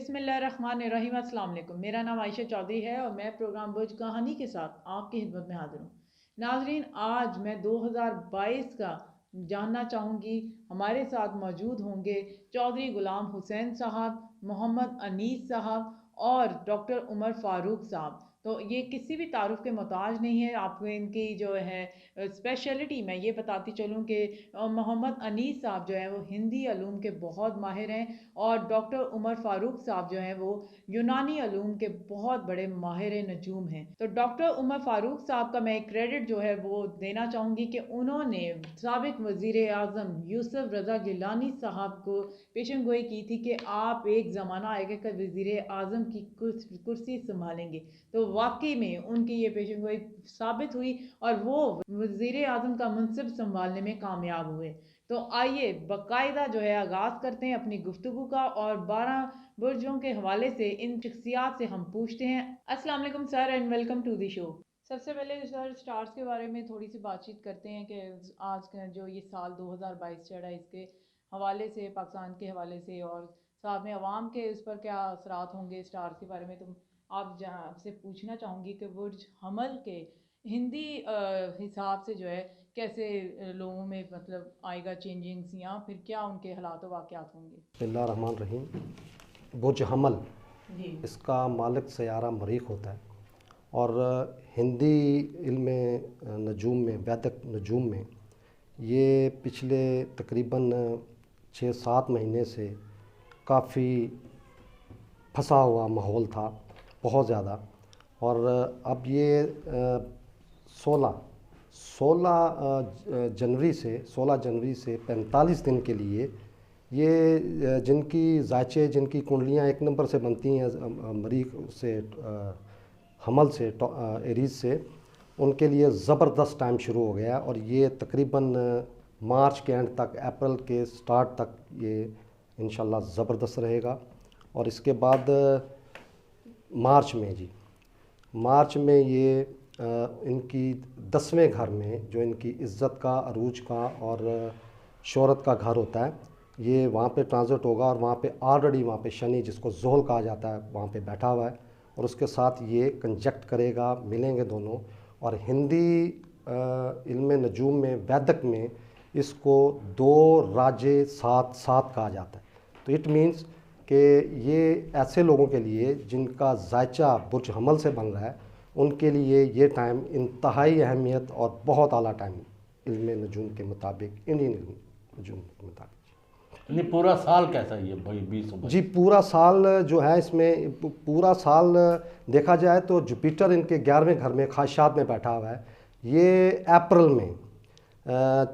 बिस्मिल्लाहिर्रहमानिर्रहीम। अस्सलाम वालेकुम। मेरा नाम आयशा चौधरी है और मैं प्रोग्राम बुर्ज कहानी के साथ आपकी खिदमत में हाजिर हूँ। नाजरीन, आज मैं 2022 का जानना चाहूँगी। हमारे साथ मौजूद होंगे चौधरी गुलाम हुसैन साहब, मोहम्मद अनीस साहब और डॉक्टर उमर फारूक साहब। तो ये किसी भी तारुफ के मोहताज नहीं है। आपको इनकी जो है स्पेशलिटी मैं ये बताती चलूँ कि मोहम्मद अनीस साहब जो है वो हिंदी अलूम के बहुत माहिर हैं और डॉक्टर उमर फारूक साहब जो हैं वो यूनानी अलूम के बहुत बड़े माहिर नजूम हैं। तो डॉक्टर उमर फारूक साहब का मैं एक क्रेडिट जो है वो देना चाहूँगी कि उन्होंने साबिक वज़ीर आज़म यूसुफ रज़ा गिलानी साहब को पेशन गोई की थी कि आप एक ज़माना आएगा कि वज़ीर आज़म की कुर्सी संभालेंगे। तो वाकई में उनकी ये पेशन गोई साबित हुई और वो वज़ीर आज़म का मनसब संभालने में कामयाब हुए। तो आइए बाकायदा जो है आगाज़ करते हैं अपनी गुफ्तगू का और 12 बुर्जों के हवाले से इन शख्सियात से हम पूछते हैं। अस्सलाम वालेकुम sir and welcome to the show. सबसे पहले सर स्टार्स के बारे में थोड़ी सी बातचीत करते हैं कि आज का जो ये साल 2022 चढ़ा इसके हवाले से, पाकिस्तान के हवाले से और साथ में अवाम के उस पर क्या असरात होंगे स्टार्स के बारे में। तो आप आपसे पूछना चाहूँगी कि बुर्ज हमल के हिंदी हिसाब से जो है कैसे लोगों में मतलब आएगा चेंजिंग्स या फिर क्या उनके हालात वाक़यात होंगे। बिस्मिल्लाहिर्रहमानिर्रहीम। बुर्ज हमल जी इसका मालिक सयारा मरीख होता है और हिंदी इल्म नजूम में, वैदिक नजूम में ये पिछले तकरीबन 6-7 महीने से काफ़ी फंसा हुआ माहौल था, बहुत ज़्यादा। और अब ये 16 जनवरी से 45 दिन के लिए ये जिनकी जायचे, जिनकी कुंडलियाँ एक नंबर से बनती हैं मरीख से, हमल से, एरीज से, उनके लिए ज़बरदस्त टाइम शुरू हो गया और ये तकरीबन मार्च के एंड तक, अप्रैल के स्टार्ट तक ये इंशाल्लाह ज़बरदस्त रहेगा। और इसके बाद मार्च में ये इनकी 10वें घर में, जो इनकी इज़्ज़त का, अरूज का और शोहरत का घर होता है, ये वहाँ पे ट्रांजिट होगा और वहाँ पे ऑलरेडी वहाँ पे शनि, जिसको ज़ोहल कहा जाता है, वहाँ पे बैठा हुआ है और उसके साथ ये कंजक्ट करेगा, मिलेंगे दोनों। और हिंदी इल्म नजूम में, वैदिक में इसको 2 राजे 7 कहा जाता है। तो इट मीन्स कि ये ऐसे लोगों के लिए जिनका जायचा बुर्ज हमल से बन रहा है, उनके लिए ये टाइम इंतहाई अहमियत और बहुत आला टाइम इल्म नजूम के मुताबिक, इंडियन इल्म नजूम के मुताबिक। नहीं, पूरा साल कैसा है ये भाई 20 जी, पूरा साल जो है, इसमें पूरा साल देखा जाए तो जुपिटर इनके 11वें घर में, खाशात में बैठा हुआ है। ये अप्रैल में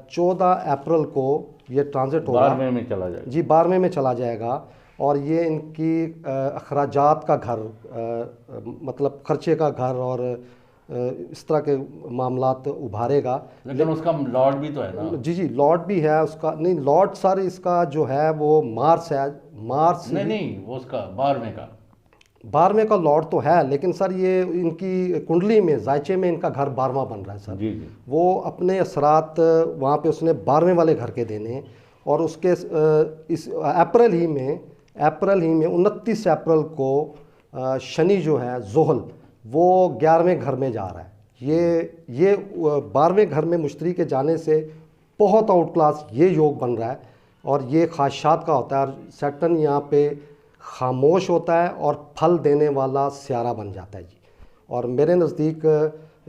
14 अप्रैल को ये ट्रांजिट होगा, 12वें में चला जाएगा। जी 12वें में चला जाएगा और ये इनकी अखराजात का घर, मतलब खर्चे का घर और इस तरह के मामलात उभारेगा। लेकिन उसका लॉर्ड भी तो है ना। जी लॉर्ड भी है उसका। नहीं, लॉर्ड सर इसका जो है वो मार्स है। मार्स नहीं, वो उसका 12वें का लॉर्ड तो है, लेकिन सर ये इनकी कुंडली में, जायचे में इनका घर 12वां बन रहा है सर। जी। वो अपने असरात वहाँ पे उसने 12वें वाले घर के देने और उसके इस अप्रैल ही में 29 अप्रैल को शनि जो है ज़ोहल, वो 11वें घर में जा रहा है। ये 12वें घर में मुश्तरी के जाने से बहुत आउट क्लास ये योग बन रहा है और ये खाशात का होता है। और सैटर्न यहाँ पे खामोश होता है और फल देने वाला स्यारा बन जाता है जी। और मेरे नज़दीक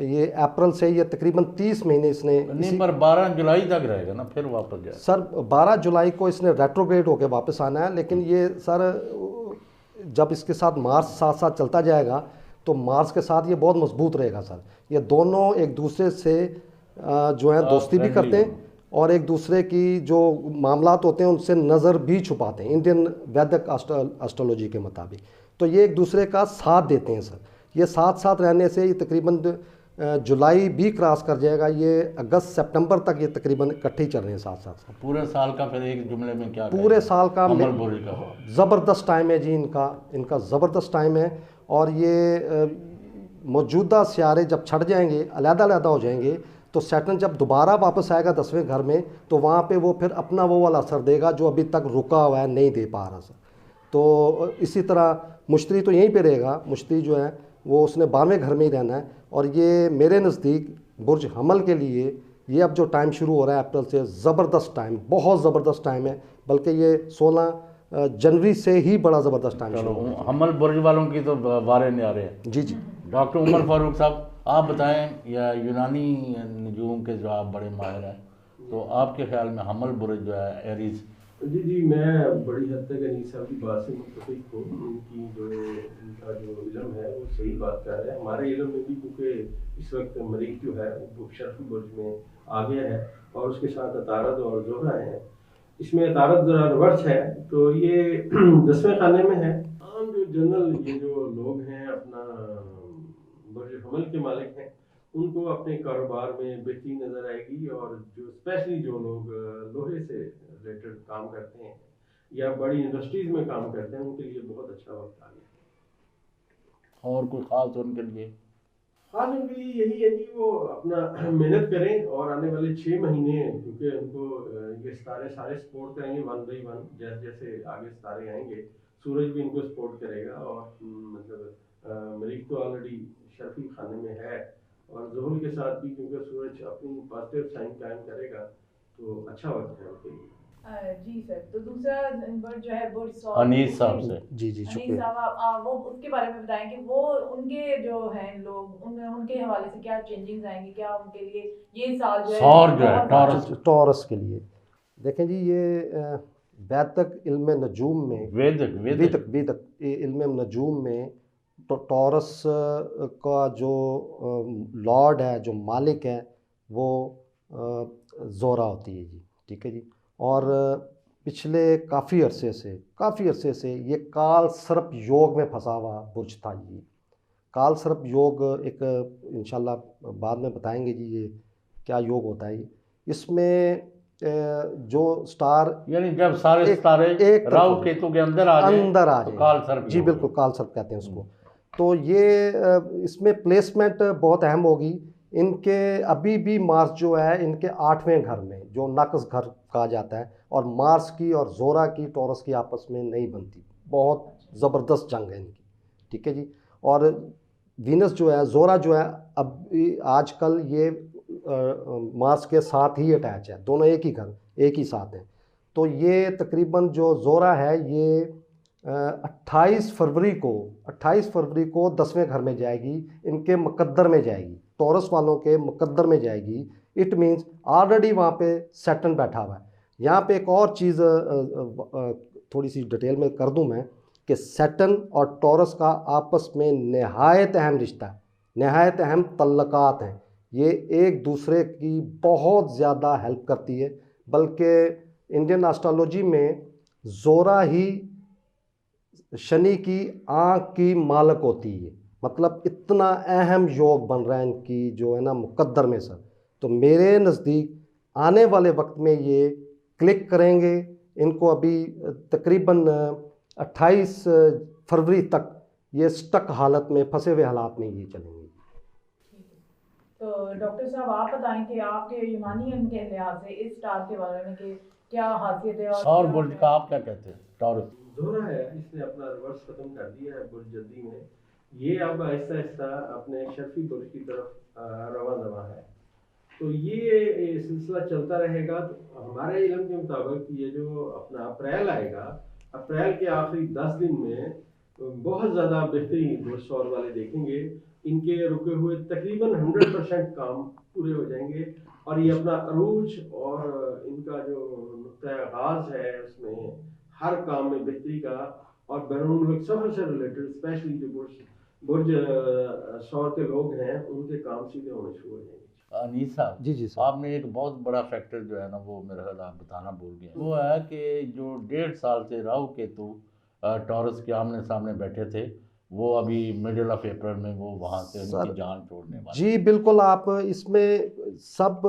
ये अप्रैल से ये तकरीबन 30 महीने इसने नहीं, पर 12 जुलाई तक रहेगा ना, फिर वापस जाए सर। 12 जुलाई को इसने रेट्रोग्रेड होकर वापस आना है। लेकिन ये सर जब इसके साथ मार्स साथ साथ चलता जाएगा तो मार्स के साथ ये बहुत मजबूत रहेगा सर। ये दोनों एक दूसरे से जो है दोस्ती भी करते हैं और एक दूसरे की जो मामलात होते हैं उनसे नज़र भी छुपाते हैं, इंडियन वैदिक एस्ट्रोलॉजी के मुताबिक। तो ये एक दूसरे का साथ देते हैं सर। ये साथ रहने से ये तकरीबन जुलाई भी क्रॉस कर जाएगा। ये अगस्त सितंबर तक ये तकरीबन इकट्ठे ही चल रहे हैं साथ। पूरे साल का फिर एक जुमले में क्या पूरे साल का बुर्ज का ज़बरदस्त टाइम है जी। इनका ज़बरदस्त टाइम है। और ये मौजूदा सियारे जब छट जाएंगे, अलग-अलग हो जाएंगे, तो सैटर्न जब दोबारा वापस आएगा 10वें घर में, तो वहाँ पे वो फिर अपना वो वाला असर देगा जो अभी तक रुका हुआ है, नहीं दे पा रहा सर। तो इसी तरह मुश्तरी तो यहीं पे रहेगा, मुश्तरी जो है वो उसने 12वें घर में ही रहना है। और ये मेरे नज़दीक बुर्ज हमल के लिए ये अब जो टाइम शुरू हो रहा है अप्रैल से, ज़बरदस्त टाइम, बहुत ज़बरदस्त टाइम है, बल्कि ये 16 जनवरी से ही बड़ा ज़बरदस्त टाइम शुरू हो रहा है। हमल बुर्ज वालों की तो बारे नहीं आ रहे हैं। जी जी। डॉक्टर उमर फारूक साहब, आप बताएं, या यूनानी नजूम के जो आप बड़े माहिर हैं, तो आपके ख्याल में हमल बुर्ज जो है एरीज। जी, मैं बड़ी हद तक अनीस साहब की बात से मुत्तफिक हूँ। इनका जो इल्म है वो सही बात कर रहा है। हमारे इल्म में भी, क्योंकि इस वक्त मरीख जो है वो शर्फी बुर्ज में आ गया है और उसके साथ अतारद और ज़ोहरा हैं। इसमें अतारद ज़रा रिवर्स है, तो ये 10वें खाने में है। आम जो जनरल ये जो लोग हैं अपना बुर्ज हमल के मालिक हैं, उनको अपने कारोबार में बेहतरी नज़र आएगी। और जो स्पेशली जो लोग लोहे से रिलेटेड काम करते हैं या बड़ी इंडस्ट्रीज में काम करते हैं, उनके लिए बहुत अच्छा वक्त आ गया। और कोई ख़ास उनके लिए? हाँ, उनके लिए यही है कि वो अपना मेहनत करें और आने वाले 6 महीने, क्योंकि उनको ये सितारे सारे सपोर्ट करेंगे 1 बाई 1। जैसे जैसे आगे सितारे आएंगे, सूरज भी इनको सपोर्ट करेगा। और मतलब मरीख तो ऑलरेडी शर्फी खाने में है, और ज़ोहर के साथ भी, क्योंकि सूरज अपनी पॉजिटिव साइन कायम करेगा, तो अच्छा वक्त है उनके लिए। जी सर, तो दूसरा बुर्ज जो है बुर्ज अनीस साहब से। जी जी, अनीस शुक्रिया। साहब, वो उसके बारे में बताएं कि वो उनके जो हैं लोग, उनके हवाले से क्या चेंजिंग्स आएंगे, क्या उनके लिए ये साल जो है सौर जो है बहुत टॉरस के लिए देखें जी, ये वैदिक इल्म नजूम में, वेदक वेदक वेदक इल्म नजूम में तो टॉरस का जो लॉर्ड है, जो मालिक है, वो ज़ोरा होती है जी। ठीक है जी। और पिछले काफ़ी अरसे से ये काल सर्प योग में फंसा हुआ बुर्ज था जी। काल सर्प योग एक इंशाल्लाह बाद में बताएंगे जी, ये क्या योग होता है। इसमें जो स्टार, यानी जब सारे सितारे एक राहु केतु के अंदर आ जाए तो काल सर्प जी, योग। बिल्कुल, काल सर्प कहते हैं उसको। तो ये इसमें प्लेसमेंट बहुत अहम होगी। इनके अभी भी मार्स जो है इनके 8वें घर में, जो नक्स घर कहा जाता है, और मार्स की और ज़ोरा की, टॉरस की आपस में नहीं बनती, बहुत ज़बरदस्त जंग है इनकी। ठीक है जी। और वीनस जो है, ज़ोरा जो है, अब आजकल ये मार्स के साथ ही अटैच है, दोनों एक ही घर, एक ही साथ हैं। तो ये तकरीबन जो ज़ोरा है ये 28 फरवरी को 10वें घर में जाएगी, इनके मुकद्दर में जाएगी, टॉरस वालों के मुकद्दर में जाएगी। इट मीन्स ऑलरेडी वहाँ पे सैटर्न बैठा हुआ है। यहाँ पे एक और चीज़ थोड़ी सी डिटेल में कर दूँ मैं, कि सैटर्न और टॉरस का आपस में नहायत अहम रिश्ता है, नहायत अहम तल्लकात हैं। ये एक दूसरे की बहुत ज़्यादा हेल्प करती है, बल्कि इंडियन एस्ट्रोलॉजी में ज़ोरा ही शनि की आँख की मालक होती है। मतलब इतना अहम योग बन रहा है इनकी जो है ना मुकद्दर में सर। तो मेरे नज़दीक आने वाले वक्त में ये क्लिक करेंगे। इनको अभी तकरीबन 28 फरवरी तक ये स्टक हालत में, फंसे हुए हालात में ये चलेंगे। तो डॉक्टर साहब, आप बताएं कि आपके यूनानी इल्म के लिहाज से इस स्टार के बारे में कि क्या खासियत है सौर बुर्ज का आप क्या कहते हैं? टॉरस ज़ोहरा है, इसने अपना रिवर्स खत्म कर दिया है बुर्ज जद्दी में। ये अब आहिस्ता आहिस्ता अपने शर्फी बुर्ज की तरफ रवा दवा है। तो ये सिलसिला चलता रहेगा। तो हमारे इल्म के मुताबिक ये जो अपना अप्रैल आएगा, अप्रैल के आखिरी 10 दिन में बहुत ज़्यादा बेहतरीन बुर्ज सौर वाले देखेंगे। इनके रुके हुए तकरीबन 100% काम पूरे हो जाएंगे, और ये अपना अरूज और इनका जो नुक्ता आगाज़ है उसमें हर काम में बेहतरी का, और बैरून मुल्क सफ़र से रिलेटेड स्पेशली जो बुर्ज सौर के लोग हैं उनके काम सीधे होने शुरू हो जाएंगे। अनीस साहब, जी जी सर। आपने एक बहुत बड़ा फैक्टर जो है ना, वो मेरे ख्याल आप बताना भूल गए। वो है कि जो 1.5 साल से राहु केतु टॉरस के आमने सामने बैठे थे, वो अभी मिडिल ऑफ अप्रैल में वो वहाँ से उनकी जान छोड़ने वाले। जी बिल्कुल। आप इसमें सब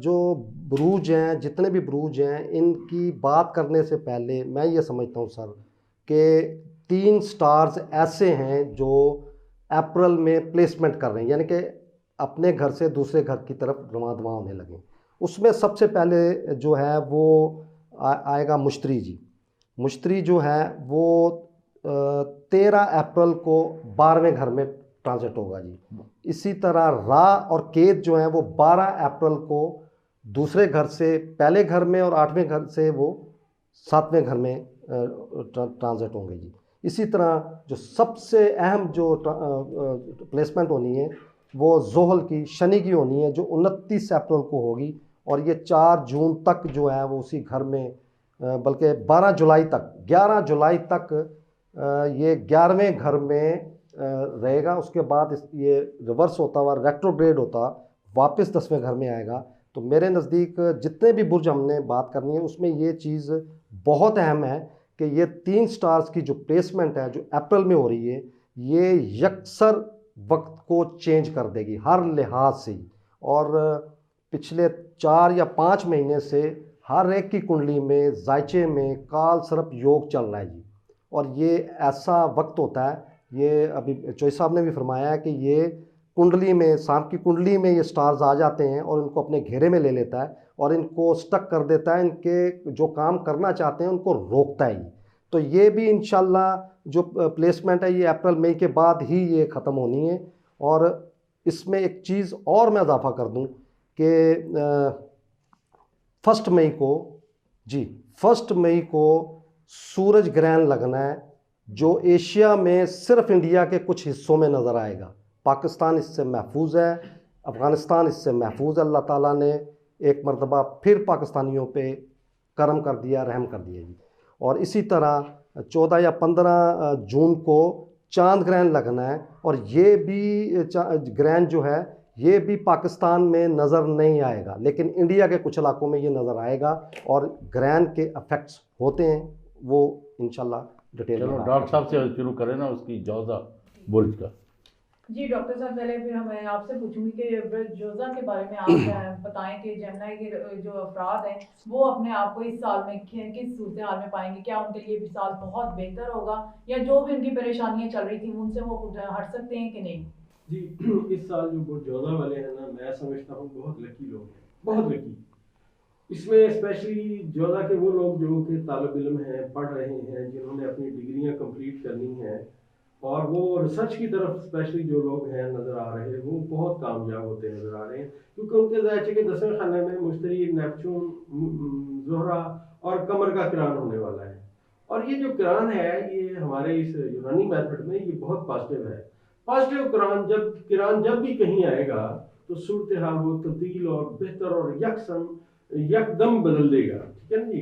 जो बुरूज हैं, जितने भी बुरूज हैं, इनकी बात करने से पहले मैं ये समझता हूँ सर कि 3 स्टार्स ऐसे हैं जो अप्रैल में प्लेसमेंट कर रहे हैं, यानी कि अपने घर से दूसरे घर की तरफ रवाना होने लगे। उसमें सबसे पहले जो है वो आएगा मुश्तरी जी। मुश्तरी जो है वो 13 अप्रैल को 12वें घर में ट्रांजिट होगा जी। इसी तरह रा और केत जो हैं वो 12 अप्रैल को दूसरे घर से पहले घर में और 8वें घर से वो 7वें घर में ट्रांजिट होंगे जी। इसी तरह जो सबसे अहम जो प्लेसमेंट होनी है वो जोहल की, शनि की होनी है, जो 29 अप्रैल को होगी और ये 4 जून तक जो है वो उसी घर में, बल्कि 12 जुलाई तक, 11 जुलाई तक ये 11वें घर में रहेगा। उसके बाद ये रिवर्स होता हुआ रेट्रोग्रेड होता वापस 10वें घर में आएगा। तो मेरे नज़दीक जितने भी बुर्ज हमने बात करनी है उसमें ये चीज़ बहुत अहम है कि ये 3 स्टार्स की जो प्लेसमेंट है जो अप्रैल में हो रही है ये यकसर वक्त को चेंज कर देगी हर लिहाज से। और पिछले 4 या 5 महीने से हर एक की कुंडली में जायचे में काल सर्प योग चल रहा है जी। और ये ऐसा वक्त होता है, ये अभी चोई साहब ने भी फरमाया है कि ये कुंडली में, सांप की कुंडली में ये स्टार्स आ जाते हैं और इनको अपने घेरे में ले लेता है और इनको स्टक कर देता है, इनके जो काम करना चाहते हैं उनको रोकता है। तो ये भी इंशाल्लाह जो प्लेसमेंट है ये अप्रैल मई के बाद ही ये ख़त्म होनी है। और इसमें एक चीज़ और मैं इजाफा कर दूं कि 1 मई को जी, 1 मई को सूरज ग्रहण लगना है जो एशिया में सिर्फ इंडिया के कुछ हिस्सों में नज़र आएगा। पाकिस्तान इससे महफूज है, अफ़गानिस्तान इससे महफूज है। अल्लाह ताला ने एक मरतबा फिर पाकिस्तानियों पे करम कर दिया, रहम कर दिया जी। और इसी तरह 14 या 15 जून को चांद ग्रहण लगना है और ये भी ग्रहण जो है ये भी पाकिस्तान में नज़र नहीं आएगा लेकिन इंडिया के कुछ इलाकों में ये नज़र आएगा और ग्रहण के इफेक्ट्स होते हैं, वो इंशाल्लाह डिटेल में। चलो डॉक्टर साहब से शुरू करें ना उसकी जोजा बुर्ज का। जी डॉक्टर साहब, पहले फिर मैं आपसे पूछूंगी कि जोजा के बारे में आप बताएं कि जेमिनी के जो अफराद हैं वो अपने आप को इस साल में किस सूरत हाल में पाएंगे। क्या उनके लिए भी साल बहुत बेहतर होगा या जो भी उनकी परेशानियां चल रही थी उनसे वो हट सकते हैं कि नहीं? जी, इस साल जो जोजा वाले हैं ना, मैं समझता हूँ बहुत लकी लोग हैं, बहुत लकी। इसमें स्पेशली जोधा के वो लोग जो कि तालिब इल्म हैं, पढ़ रहे हैं, जिन्होंने अपनी डिग्रियां कंप्लीट करनी हैं और वो रिसर्च की तरफ स्पेशली जो लोग हैं नज़र आ रहे हैं वो बहुत कामयाब होते नज़र आ रहे हैं क्योंकि उनके ज़ायचे के 10वें खाने में मुश्तरी, नेपच्यून, ज़ोहरा और कमर का किरान होने वाला है। और ये जो किरान है ये हमारे इस यूनानी मेथड में ये बहुत पॉजिटिव है। पॉजिटिव किरान जब भी कहीं आएगा तो सूरत हाल वो तब्दील और बेहतर और यकदम बदल देगा। ठीक है ना जी।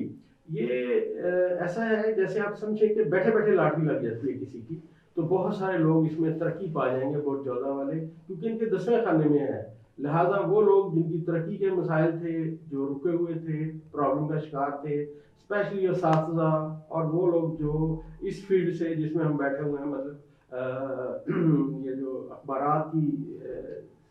ये ऐसा है जैसे आप समझे कि बैठे बैठे लाटरी लग जाती है किसी की, तो बहुत सारे लोग इसमें तरक्की पा जाएंगे बुर्ज जोधा वाले, क्योंकि इनके 10वें खाने में है। लिहाजा वो लोग जिनकी तरक्की के मसाइल थे, जो रुके हुए थे, प्रॉब्लम का शिकार थे, स्पेशली असातिज़ा और वो लोग जो इस फील्ड से जिसमें हम बैठे हुए हैं, मतलब ये जो अखबारात की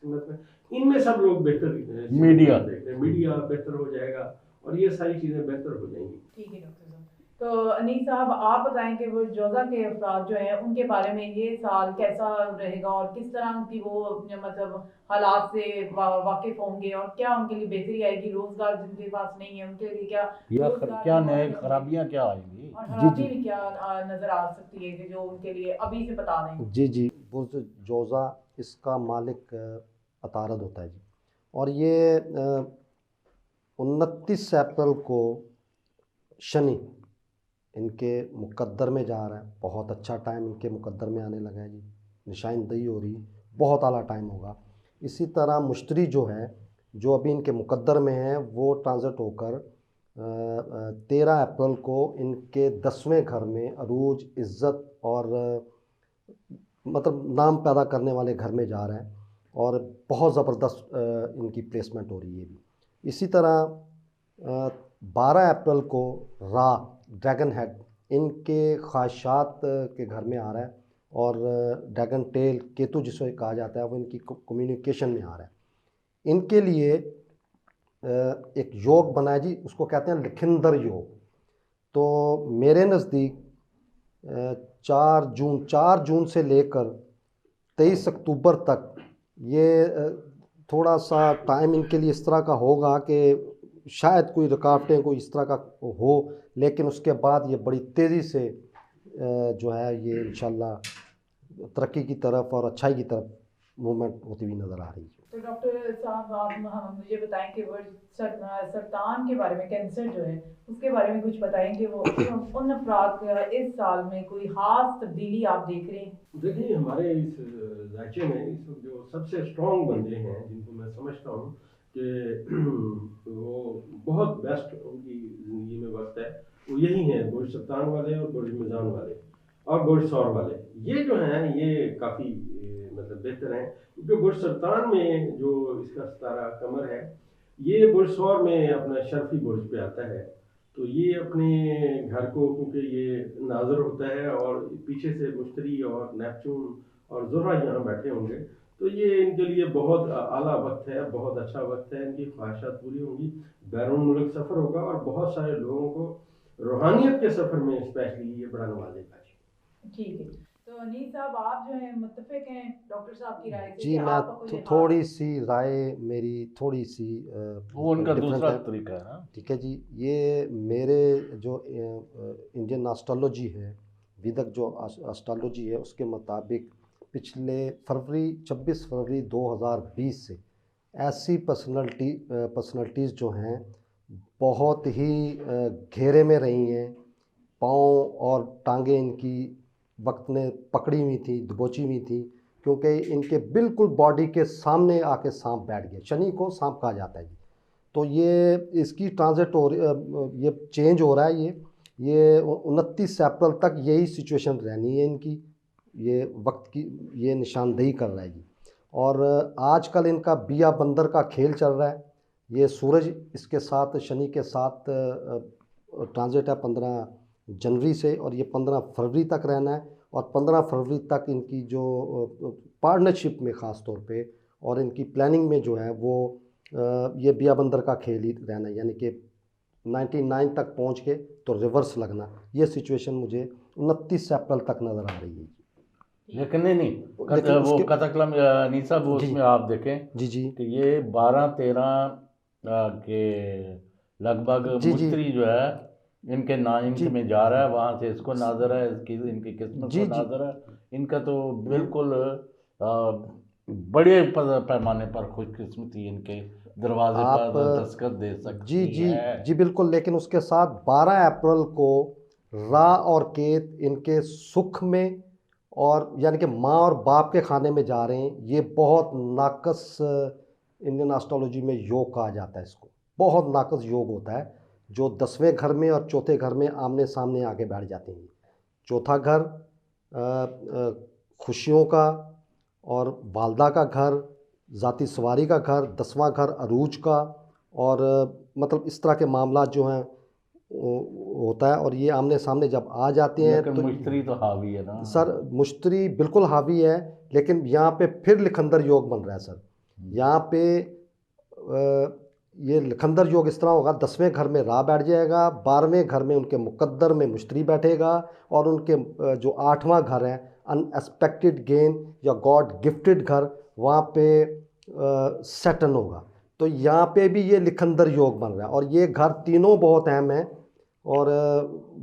सिमत में, इनमें सब लोग बेहतर मीडिया बेहतर हो जाएगा और ये सारी चीज़ें बेहतर हो जाएंगी। ठीक है डॉक्टर साहब। तो अनीस साहब आप बताएं कि वो जोजा के अफराद जो हैं उनके बारे में ये साल कैसा रहेगा और किस तरह की वो मतलब हालात से वाकिफ होंगे और क्या उनके लिए बेहतरी आएगी। रोजगार जिनके पास नहीं है उनके लिए क्या नए खराबियाँ क्या आएंगी और खराबी भी क्या नजर आ सकती है कि जो उनके लिए अभी से बता दें। जी, बुर्ज जोजा इसका मालिक अतारद होता है जी। और ये 29 अप्रैल को शनि इनके मुकद्दर में जा रहा है। बहुत अच्छा टाइम इनके मुकद्दर में आने लगा है जी, निशानदही हो रही, बहुत आला टाइम होगा। इसी तरह मुश्तरी जो है जो अभी इनके मुकद्दर में है वो ट्रांजिट होकर 13 अप्रैल को इनके 10वें घर में अरूज, इज़्ज़त और मतलब नाम पैदा करने वाले घर में जा रहा है और बहुत ज़बरदस्त इनकी प्लेसमेंट हो रही है भी। इसी तरह 12 अप्रैल को रा, ड्रैगन हेड, इनके ख्वाहिशात के घर में आ रहा है और ड्रैगन टेल, केतु जिसे कहा जाता है, वो इनकी कम्युनिकेशन में आ रहा है। इनके लिए एक योग बना है जी, उसको कहते हैं लखिंदर योग। तो मेरे नज़दीक 4 जून से लेकर 23 अक्टूबर तक ये थोड़ा सा टाइम इनके लिए इस तरह का होगा कि शायद कोई रुकावटें कोई इस तरह का हो, लेकिन उसके बाद ये बड़ी तेज़ी से जो है ये इंशाल्लाह तरक्की की तरफ और अच्छाई की तरफ मूवमेंट होती हुई नज़र आ रही है। तो डॉक्टर साहब आप हम मुझे बताएं कि वो सरतान के बारे में, कैंसर जो है उसके बारे में कुछ बताएं कि वो उन अफराद का इस साल में कोई खास तब्दीली आप देख रहे हैं? देखिए, हमारे इस राज्य में इस वक्त जो सबसे स्ट्रॉन्ग बंदे हैं, जिनको मैं समझता हूँ कि वो बहुत बेस्ट उनकी ज़िंदगी में वक्त है, वो यही हैं, बुर्ज सुल्तान वाले और बुर्ज मिज़ान वाले और बुर्ज सौर वाले। ये जो हैं ये काफ़ी मतलब बेहतर हैं, क्योंकि बुर्ज सुल्तान में जो इसका सितारा कमर है, ये बुर्ज सौर में अपना शर्फी बुर्ज पे आता है। तो ये अपने घर को, क्योंकि ये नाज़र होता है और पीछे से मुश्तरी और नेपच्यून और ज़ुहरा यहाँ बैठे होंगे, तो ये इनके लिए बहुत आला वक्त है, बहुत अच्छा वक्त है, इनकी ख्वाहिशात पूरी होंगी, बैरून मुल्क सफ़र होगा और बहुत सारे लोगों को रूहानियत के सफ़र में स्पेशली ये बड़ा नवाजेगा। ठीक है, तो अनीस साहब आप जो है मुत्तफिक हैं डॉक्टर साहब की राय से जी, कि मैं आपका कोई थोड़ी सी राय मेरी थोड़ी सी वो उनका डिफरेंट दूसरा है। तरीका है ना। ठीक है जी, ये मेरे जो इंडियन एस्ट्रोलॉजी है, वेदिक जो एस्ट्रोलॉजी है, उसके मुताबिक पिछले 26 फरवरी 2020 से ऐसी पर्सनैलिटीज़ जो हैं बहुत ही घेरे में रही हैं, पाँव और टांगें इनकी वक्त ने पकड़ी हुई थी, दबोची हुई थी, क्योंकि इनके बिल्कुल बॉडी के सामने आके सांप बैठ गया। शनि को सांप कहा जाता है जी। तो ये इसकी ट्रांजिट हो ये चेंज हो रहा है। ये 29 अप्रैल तक यही सिचुएशन रहनी है इनकी, ये वक्त की ये निशानदेही कर रहा है जी। और आजकल इनका बिया बंदर का खेल चल रहा है। ये सूरज इसके साथ शनि के साथ ट्रांजिट है 15 जनवरी से, और ये 15 फरवरी तक रहना है। और 15 फरवरी तक इनकी जो पार्टनरशिप में ख़ास तौर पे और इनकी प्लानिंग में जो है वो ये बिया बंदर का खेल ही रहना है, यानी कि 99 तक पहुंच के तो रिवर्स लगना। ये सिचुएशन मुझे 29 अप्रैल तक नज़र आ रही है। लेकिन नहीं लेकिन वो उसके कथकलम नीसा वो जी उसमें आप देखें जी जी कि ये 12-13 के लगभग जी जी मुश्तरी जो है इनके नाइन्थ जी में जा रहा है, वहाँ से इसको नाजर है, इसकी इनकी किस्मत जी को जी नाजर है। इनका तो बिल्कुल बड़े पैमाने पर खुशकिस्मती इनके दरवाजे आप पर दस्तखत दे जी सकती जी है। जी बिल्कुल। लेकिन उसके साथ 12 अप्रैल को रा और केत इनके सुख में और यानी कि माँ और बाप के खाने में जा रहे हैं। ये बहुत नाकस इंडियन एस्ट्रोलॉजी में योग कहा जाता है इसको। बहुत नाकस योग होता है जो 10वें घर में और चौथे घर में आमने सामने आके बैठ जाते हैं। चौथा घर खुशियों का और वालदा का घर, ज़ाती सवारी का घर, 10वां घर अरूज का, और मतलब इस तरह के मामला जो हैं होता है। और ये आमने सामने जब आ जाते हैं लेकिन तो मुश्तरी तो हावी है ना सर, मुश्तरी बिल्कुल हावी है, लेकिन यहाँ पे फिर लिखंदर योग बन रहा है सर। यहाँ पे ये लिखंदर योग इस तरह होगा, 10वें घर में रा बैठ जाएगा, 12वें घर में उनके मुकद्दर में मुश्तरी बैठेगा, और उनके जो 8वां घर है अनएक्सपेक्टेड गेन या गॉड गिफ्टेड घर, वहाँ पे सेटन होगा। तो यहाँ पे भी ये लिखंदर योग बन रहा है, और ये घर तीनों बहुत अहम हैं। और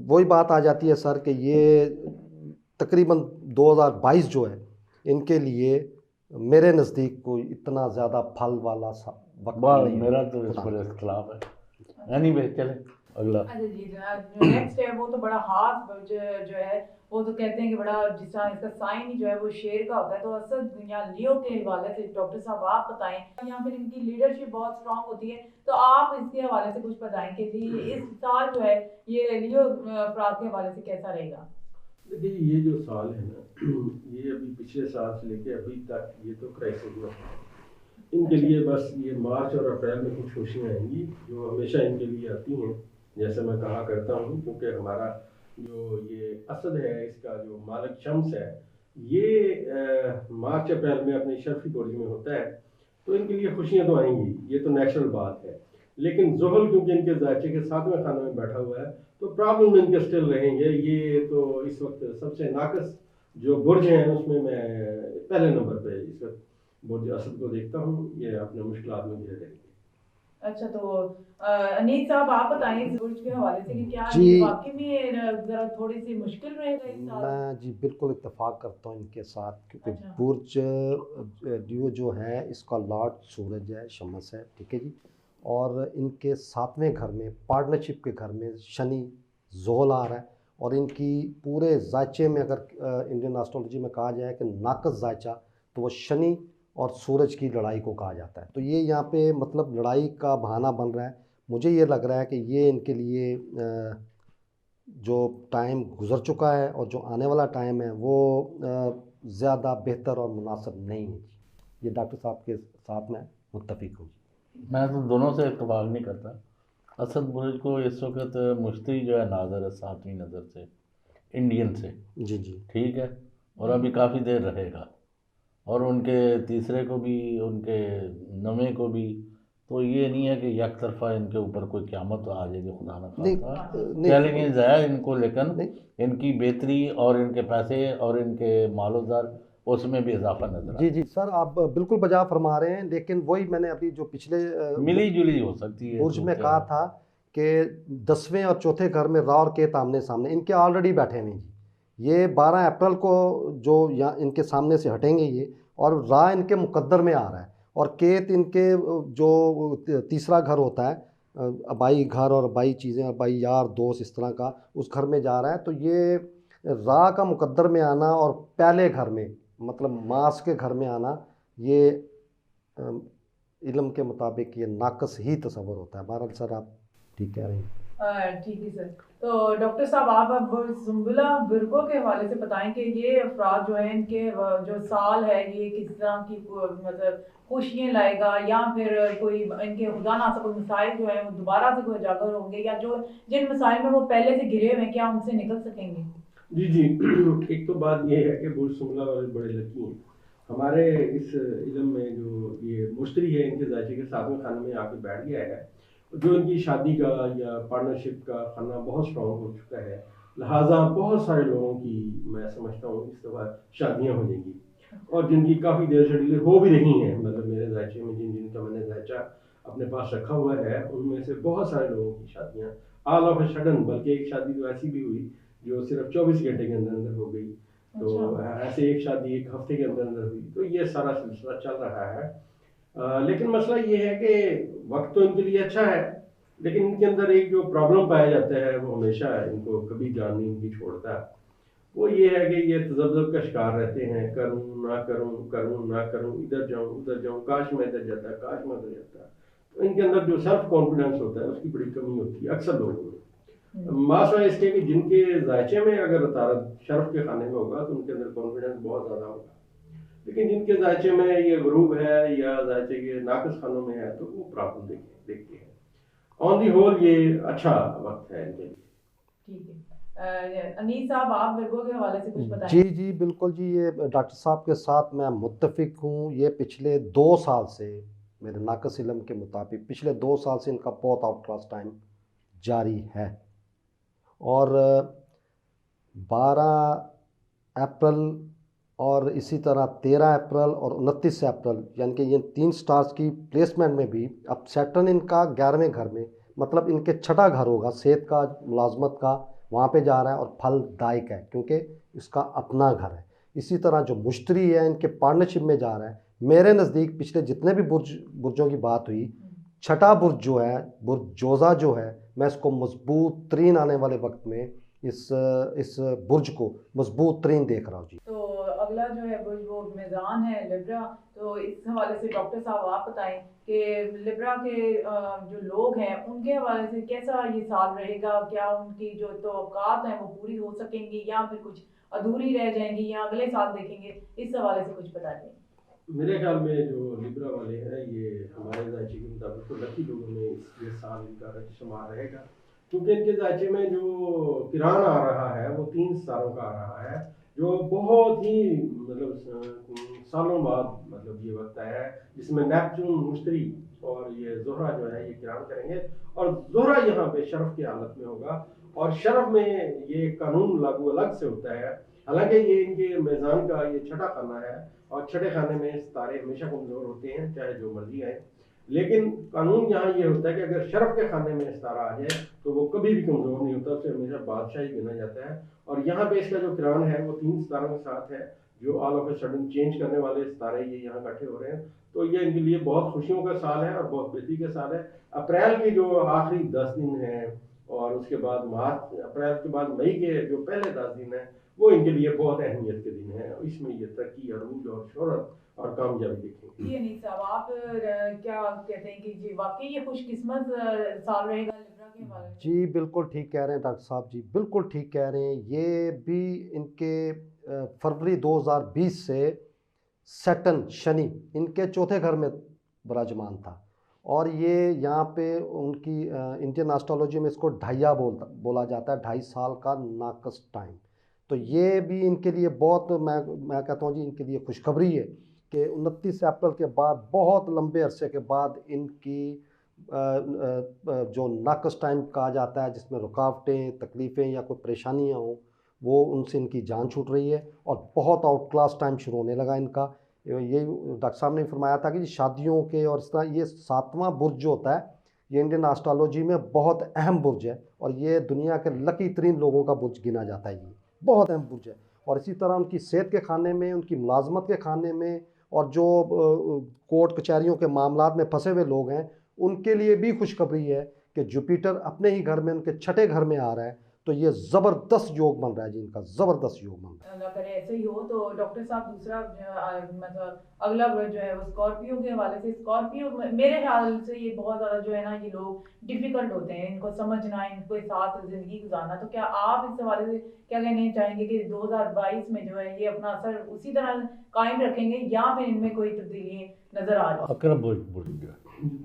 वही बात आ जाती है सर कि ये तकरीबन 2022 जो है इनके लिए मेरे नज़दीक कोई इतना ज़्यादा फल वाला वक्त नहीं मेरा है। तो इस पर इख्तलाफ है। एनीवे चले अगला। अच्छा जी, जो नेक्स्ट है वो तो बड़ा खास जो है वो तो कहते हैं कि बड़ा जिस तरह इसका साइन ही जो है वो शेर का होता है। तो असद या लियो के हवाले से डॉक्टर साहब आप बताएं, या फिर इनकी लीडरशिप बहुत स्ट्रांग होती है, तो आप इसके हवाले से कुछ बताएं कि जी इस साल जो है ये लियो अफराद के हवाले से कैसा रहेगा? देखिए, ये जो साल है ना, ये अभी पिछले साल से लेके अभी तक ये तो क्राइसिस में है। इनके लिए बस ये मार्च और अप्रैल में कुछ खुशियाँ आएंगी जो हमेशा इनके लिए आती हैं, जैसे मैं कहा करता हूँ, क्योंकि हमारा जो ये असद है, इसका जो मालिक शम्स है, ये मार्च अप्रैल में अपने शर्फी बुर्ज में होता है, तो इनके लिए खुशियाँ तो आएंगी, ये तो नेचुरल बात है। लेकिन ज़ुहल क्योंकि इनके ज़ायचे के 7वें खाने में बैठा हुआ है, तो प्रॉब्लम इनके स्टिल रहेंगे। ये तो इस वक्त सबसे नाकस जो बुर्ज हैं उसमें मैं पहले नंबर पे इस वक्त बुर्ज असद को देखता हूँ। ये अपने मुश्किलात में घिरे रहेंगे। अच्छा, तो अनीस साहब आप बताएं इस बुर्ज के हवाले से कि क्या जी ये वाकई में ज़रा थोड़ी सी मुश्किल रहेगा इस साल? मैं जी बिल्कुल इत्तेफाक करता हूँ इनके साथ, क्योंकि अच्छा। बुर्ज जो है इसका लॉर्ड सूरज है, शमस है, ठीक है जी। और इनके सातवें घर में, पार्टनरशिप के घर में शनि जोल आ रहा है। और इनकी पूरे जायचे में अगर इंडियन एस्ट्रोलॉजी में कहा जाए कि नाकस जायचा, तो वो शनि और सूरज की लड़ाई को कहा जाता है। तो ये यहाँ पे मतलब लड़ाई का बहाना बन रहा है। मुझे ये लग रहा है कि ये इनके लिए जो टाइम गुज़र चुका है और जो आने वाला टाइम है वो ज़्यादा बेहतर और मुनासिब नहीं है। ये डॉक्टर साहब के साथ मैं मुत्तफिक हूँ। मैं तो दोनों से इत्तेफाक नहीं करता। असद बुर्ज को इस वक्त मुश्तरी जो है नाज़र है 7वीं नज़र से, इंडियन से, जी जी ठीक है, और अभी काफ़ी देर रहेगा। और उनके तीसरे को भी, उनके नवे को भी। तो ये नहीं है कि एक तरफा इनके ऊपर कोई क़यामत आ जाएगी, खुदा न नहीं खास्ता। नहीं चैलेंजेस है इनको, लेकिन नहीं इनकी बेहतरी और इनके पैसे और इनके मालो ज़र, उसमें भी इजाफा नज़र जी आता जी सर, आप बिल्कुल बजा फरमा रहे हैं। लेकिन वही मैंने अभी जो पिछले है। मिली जुली हो सकती है बुर्ज में सूरत कहा हाल। था कि 10वें और चौथे घर में रा और केत आमने सामने, इनके ऑलरेडी बैठे हुए हैं जी। ये 12 अप्रैल को जो यहाँ इनके सामने से हटेंगे ये, और रा इनके मुकद्दर में आ रहा है। और केत इनके जो तीसरा घर होता है, अबाई घर और अबाई चीज़ें, अबाई यार दोस्त, इस तरह का उस घर में जा रहा है। तो ये रा का मुकद्दर में आना और पहले घर में मतलब मास के घर में आना, ये इल्म के मुताबिक ये नाकस ही तस्वर होता है। बहरहाल सर आप ठीक कह रहे हैं। ठीक है सर। तो डॉक्टर साहब आप अब सुम्बुला बुर्गों के हवाले से बताएं कि ये अफराद जो हैं इनके जो साल है ये किस तरह की मतलब खुशियाँ लाएगा, या फिर कोई इनके खुदा ना कोई मसाइल जो है वो दोबारा से कोई उजागर होंगे, या जो जिन मसाइल में वो पहले से घिरे हुए हैं क्या उनसे निकल सकेंगे? जी जी। एक तो बात ये है कि बुर्ज सुमला वाले बड़े लकी हैं। हमारे इस इलम में जो ये मुश्तरी है इनके जायचे के 7वें खाने में आके बैठ गया है, जो इनकी शादी का या पार्टनरशिप का खाना बहुत स्ट्रॉन्ग हो चुका है। लिहाजा बहुत सारे लोगों की मैं समझता हूँ इस दफ़ा शादियाँ हो जाएंगी, और जिनकी काफ़ी देर से डिले हो भी रही हैं। मतलब मेरे जायचे में जिनका मैंने जायचा अपने पास रखा हुआ है, उनमें से बहुत सारे लोगों की शादियाँ ऑल ऑफ ए सडन, बल्कि एक शादी तो ऐसी भी हुई जो सिर्फ 24 घंटे के अंदर अंदर हो गई। तो ऐसे एक शादी एक हफ्ते के अंदर अंदर हुई। तो ये सारा सिलसिला चल रहा है। लेकिन मसला ये है कि वक्त तो इनके लिए अच्छा है, लेकिन इनके अंदर एक जो प्रॉब्लम पाया जाता है वो हमेशा इनको कभी जान नहीं इनकी छोड़ता। वो ये है कि ये तजब्जब का शिकार रहते हैं, करूँ ना करूँ, करूँ ना करूँ, इधर जाऊँ उधर जाऊँ, काश मैं इधर जाता, काश मैं उधर जाता। तो इनके अंदर जो सेल्फ कॉन्फिडेंस होता है उसकी बड़ी कमी होती है अक्सर लोगों में। माशा इसके कि जिनके जायचे में अगर तारत शर्फ के खाने में होगा तो उनके अंदर कॉन्फिडेंस बहुत ज़्यादा होगा। लेकिन जिनके जायचे में ये गरूब है या जायचे के नाकस खानों में है तो वो प्रॉब्लम देखते हैं। ऑन दी होल ये अच्छा वक्त है इनके लिए। ठीक है। अनीस साहब आप वर्गों के हवाले से कुछ बताएं। जी जी बिल्कुल जी, ये डॉक्टर साहब के साथ मैं मुत्तफिक हूँ। ये पिछले 2 साल से मेरे नाकस इल्म के मुताबिक पिछले 2 साल से इनका बहुत आउट क्लास टाइम जारी है। और 12 अप्रैल और इसी तरह 13 अप्रैल और 29 अप्रैल, यानी कि ये 3 स्टार्स की प्लेसमेंट में भी अब सैटर्न इनका 11वें घर में, मतलब इनके छठा घर होगा सेहत का, मुलाजमत का, वहाँ पे जा रहा है। और फलदायक है क्योंकि इसका अपना घर है। इसी तरह जो मुश्तरी है इनके पार्टनरशिप में जा रहा है। मेरे नज़दीक पिछले जितने भी बुर्जों की बात हुई, छठा बुर्ज जो है, बुर्ज जोज़ा जो है, मैं इसको मजबूत तरीन आने वाले वक्त में इस बुर्ज को मजबूत तरीन देख रहा हूँ जी। तो अगला जो है वो मेज़ान है लिब्रा। तो इस हवाले से डॉक्टर साहब आप बताएं कि लिब्रा के जो लोग हैं उनके हवाले से कैसा ये साल रहेगा, क्या उनकी जो तवक्कात हैं वो पूरी हो सकेंगी या फिर कुछ अधूरी रह जाएंगी या अगले साल देखेंगे, इस हवाले से कुछ बताइए। मेरे ख्याल में जो लिब्रा वाले हैं ये हमारे जायचे के मुताबिक तो लकी लोगों में ये साल इनका शुमार रहेगा, क्योंकि इनके जायचे में जो किरान आ रहा है वो 3 सालों का आ रहा है, जो बहुत ही मतलब सालों बाद मतलब ये वक्त आया है जिसमें नेपच्यून मुश्तरी और ये जोहरा जो है ये किरान करेंगे। और जोहरा यहाँ पे शरफ की हालत में होगा, और शरफ में ये कानून लागू अलग से होता है। हालांकि ये इनके मेज़ान का ये छठा खाना है, और छठे खाने में सितारे हमेशा कमज़ोर होते हैं चाहे जो मर्जी आए। लेकिन कानून यहाँ ये होता है कि अगर शरफ के खाने में सितारा आ जाए तो वो कभी भी कमज़ोर नहीं होता, उसे हमेशा बादशाही गिना जाता है। और यहाँ पे इसका जो किरान है वो 3 सितारों के साथ है, जो all of a sudden change करने वाले सितारे ये यहाँ इकट्ठे हो रहे हैं। तो ये इनके लिए बहुत खुशियों का साल है और बहुत बेहतरी का साल है। अप्रैल के जो आखिरी 10 दिन हैं और उसके बाद मार्च, अप्रैल के बाद मई के जो पहले 10 दिन हैं, वो इनके लिए बहुत अहमियत के दिन हैं। इसमें ये तरक्की, अरूज और शोहरत और कामयाबी देखेंगे। जी अनीस साहब, आप क्या कहते हैं कि जी वाकई ये खुशकिस्मत साल रहेगा लिब्रा के हवाले से? जी बिल्कुल ठीक कह रहे हैं डॉक्टर साहब जी, बिल्कुल ठीक कह रहे हैं। ये भी इनके फरवरी 2020 से सैटर्न शनि इनके चौथे घर में विराजमान था और ये यहाँ पे उनकी इंडियन एस्ट्रोलॉजी में इसको ढाइया बोला जाता है, 2.5 साल का नाकस टाइम। तो ये भी इनके लिए बहुत, मैं कहता हूँ जी, इनके लिए खुशखबरी है कि 29 अप्रैल के बाद बहुत लंबे अरसे के बाद इनकी जो नाकस टाइम कहा जाता है, जिसमें रुकावटें, तकलीफ़ें या कोई परेशानियाँ हों, वो उनसे इनकी जान छूट रही है और बहुत आउट क्लास टाइम शुरू होने लगा इनका। ये डॉक्टर साहब ने फरमाया था कि शादियों के और इस तरह, ये 7वां बुर्ज जो होता है ये इंडियन एस्ट्रोलॉजी में बहुत अहम बुर्ज है और ये दुनिया के लकी तरीन लोगों का बुर्ज गिना जाता है। ये बहुत अहम बुर्ज है। और इसी तरह उनकी सेहत के खाने में, उनकी मुलाजमत के खाने में, और जो कोर्ट कचहरियों के मामलात में फंसे हुए लोग हैं उनके लिए भी खुशखबरी है कि जुपिटर अपने ही घर में, उनके छठे घर में आ रहा है। तो ये ज़बरदस्त योग बन रहा है जी, इनका ज़बरदस्त योग बन रहा है। अल्लाह करे ऐसे ही हो। तो डॉक्टर साहब, दूसरा मतलब अगला वर्ड जो है वो स्कॉर्पियो के हवाले से। स्कॉर्पियो मेरे ख्याल से ये बहुत ज़्यादा जो है ना, ये लोग डिफ़िकल्ट होते हैं इनको समझना, इनको साथ ज़िंदगी गुजारना। तो क्या आप इस हवाले से क्या कहना चाहेंगे कि 2022 में जो है ये अपना असर उसी तरह कायम रखेंगे या फिर इनमें कोई तब्दीली नज़र आ रही है? अकरब बुर्ज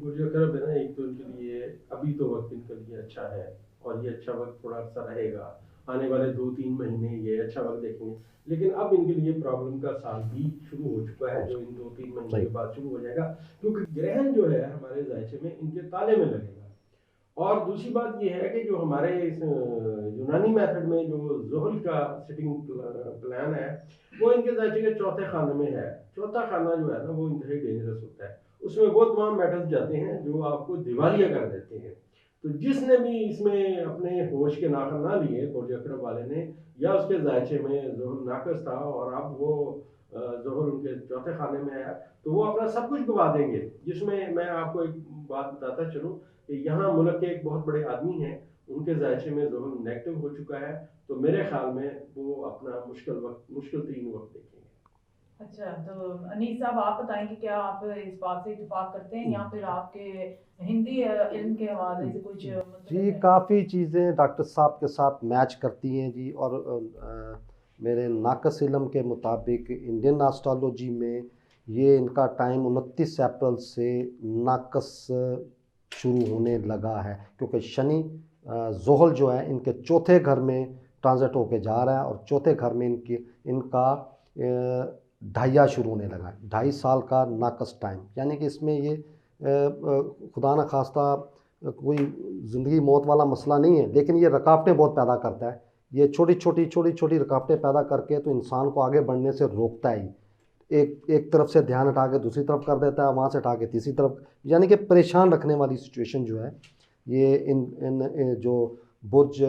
मुझे अकरब है ना, एक तो इनके लिए अभी तो वक्त इनके लिए अच्छा है और ये अच्छा वक्त थोड़ा अर्सा रहेगा। आने वाले 2-3 महीने ये अच्छा वक्त देखेंगे, लेकिन अब इनके लिए प्रॉब्लम का साल भी शुरू हो चुका है, जो इन 2-3 महीने के बाद शुरू हो जाएगा, क्योंकि ग्रहण जो है हमारे जायचे में इनके ताले में लगेगा। और दूसरी बात ये है कि जो हमारे इस यूनानी मेथड में जो ज़ोहल का सिटिंग प्लान है वो इनके जायचे के चौथे खाने में है। चौथा खाना जो है ना वो इंतहाई डेंजरस होता है। उसमें वो तमाम मेटल्स जाते हैं जो आपको दिवालिया कर देते हैं। तो जिसने भी इसमें अपने होश के नाखन ना लिए, बुर्ज अकरब वाले ने, या उसके जायचे में ज़ोहल नाकस था और अब वो ज़ोहल उनके चौथे खाने में है, तो वो अपना सब कुछ गवा देंगे। जिसमें मैं आपको एक बात बताता चलूँ कि यहाँ मुल्क के एक बहुत बड़े आदमी हैं, उनके जायचे में ज़ोहल नेगेटिव हो चुका है। तो मेरे ख्याल में वो अपना मुश्किल तीन वक्त देखेंगे। अच्छा, तो अनीस साहब आप बताएं कि क्या आप इस बात से इत्तेफाक करते हैं या फिर आपके हिंदी इल्म के हवाले से कुछ जी काफ़ी चीज़ें डॉक्टर साहब के साथ मैच करती हैं जी। और मेरे नाकस इल्म के मुताबिक इंडियन एस्ट्रोलॉजी में ये इनका टाइम 29 अप्रैल से नाकस शुरू होने लगा है, क्योंकि शनि ज़ोहल जो है इनके चौथे घर में ट्रांजिट होके जा रहा है और चौथे घर में इनका ढाइया शुरू होने लगा है। 2.5 साल का नाकस टाइम, यानी कि इसमें ये खुदा न खास्ता कोई ज़िंदगी मौत वाला मसला नहीं है, लेकिन ये रुकावटें बहुत पैदा करता है। ये छोटी छोटी रुकावटें पैदा करके तो इंसान को आगे बढ़ने से रोकता है। एक तरफ से ध्यान हटा के दूसरी तरफ कर देता है, वहाँ से हटा के तीसरी तरफ, यानी कि परेशान रखने वाली सिचुएशन जो है ये इन जो बुर्ज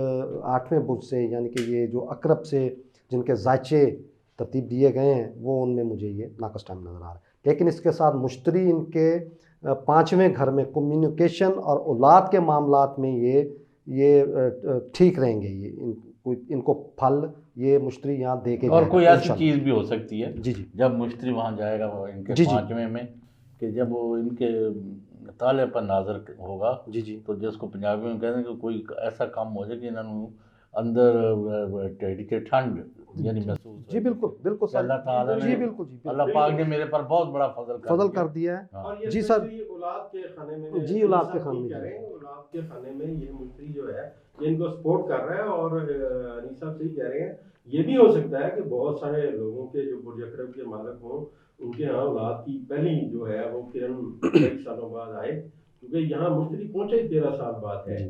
8वें बुर्ज से, यानी कि ये जो अकरब से जिनके जायचे तरतीब दिए गए हैं, वो उनमें मुझे ये नाकस टाइम नज़र आ रहा है। लेकिन इसके साथ मुश्तरी इनके 5वें घर में कम्युनिकेशन और औलाद के मामलात में ये ठीक रहेंगे। ये इनको फल ये मुश्तरी यहाँ दे के और कोई ऐसी चीज़ भी हो सकती है जी जी जब मुश्तरी वहाँ जाएगा वो इनके 5वें में, कि जब वो इनके ताले पर नाजर होगा जी जी, तो जिसको पंजाबी में कहते हैं कि कोई ऐसा काम हो जाए कि इन्होंने अंदर टेढ़ी के ठंड यानी महसूस जी बिल्कुल बिल्कुल सर, अल्लाह ताला जी ने, बिल्कुल जी, अल्लाह पाक ने मेरे पर बहुत बड़ा फजल कर दिया है। हाँ। और ये जी सर, औलाद के खाने में, जी औलाद के खाने में, औलाद के खाने में ये मुश्तरी जो है ये इनको सपोर्ट कर रहा है। और अनीस साहब सही कह रहे हैं, ये भी हो सकता है कि बहुत सारे लोगों के जो बुर्ज अकरब के मालिक हों उनके यहाँ औलाद की पहली जो है वो किरण कई सालों बाद आए, क्योंकि यहाँ मुश्तरी पहुंचे 13 साल बाद है।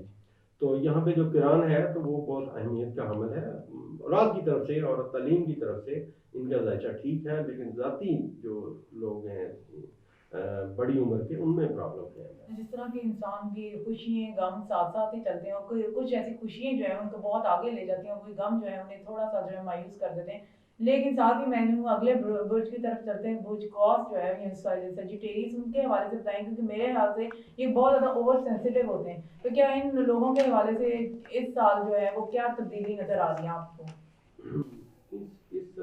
तो यहाँ पे जो किरान है तो वो बहुत अहमियत का हमल है औलाद की तरफ से और तालीम की तरफ से। इनका जायचा ठीक है, लेकिन ज़ाती जो लोग हैं बड़ी उम्र के, उनमें प्रॉब्लम है। जिस तरह के इंसान की खुशियाँ गम साथ साथ ही चलते हैं, और कुछ ऐसी खुशियाँ जो है उनको बहुत आगे ले जाती हैं, और कोई गम जो है उन्हें थोड़ा सा जो है मायूस कर देते हैं। लेकिन साथ ही मैंने अगले बुर्ज की तरफ चलते हैं, बुर्ज कॉस जो है सजिटेरियस, उनके हवाले से बताएं, क्योंकि मेरे ख्याल से ये बहुत ज़्यादा ओवर सेंसिटिव होते हैं। तो क्या इन लोगों के हवाले से इस साल जो है वो क्या तब्दीली नज़र आ रही है आपको? इस